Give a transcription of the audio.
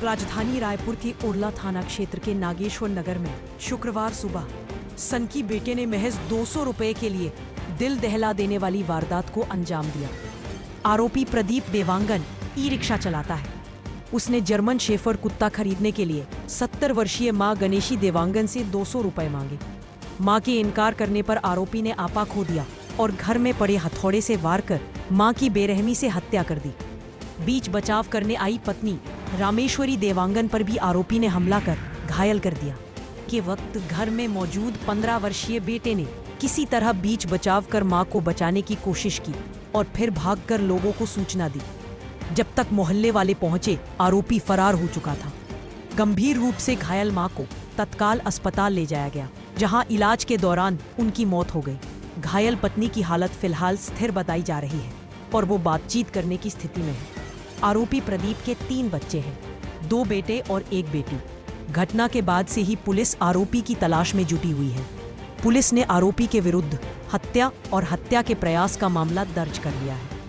राजधानी रायपुर के उड़ला थाना क्षेत्र के नागेश्वर नगर में शुक्रवार सुबह सनकी बेटे ने महज 200 रुपए के लिए दिल दहला देने वाली वारदात को अंजाम दिया। आरोपी प्रदीप देवांगन ई रिक्शा चलाता है। उसने जर्मन शेफर्ड कुत्ता खरीदने के लिए 70 वर्षीय मां गणेशी देवांगन से 200 रुपए मांगे। मां के इनकार करने पर आरोपी ने आपा खो दिया और घर में पड़े हथौड़े से वार कर मां की बेरहमी से हत्या कर दी। बीच बचाव करने आई पत्नी रामेश्वरी देवांगन पर भी आरोपी ने हमला कर घायल कर दिया। के वक्त घर में मौजूद 15 वर्षीय बेटे ने किसी तरह बीच बचाव कर मां को बचाने की कोशिश की और फिर भागकर लोगों को सूचना दी। जब तक मोहल्ले वाले पहुंचे, आरोपी फरार हो चुका था। गंभीर रूप से घायल मां को तत्काल अस्पताल ले जाया गया, जहां इलाज के दौरान उनकी मौत हो गई। घायल पत्नी की हालत फिलहाल स्थिर बताई जा रही है और वो बातचीत करने की स्थिति में है। आरोपी प्रदीप के 3 बच्चे हैं, 2 बेटे और 1 बेटी। घटना के बाद से ही पुलिस आरोपी की तलाश में जुटी हुई है। पुलिस ने आरोपी के विरुद्ध हत्या और हत्या के प्रयास का मामला दर्ज कर लिया है।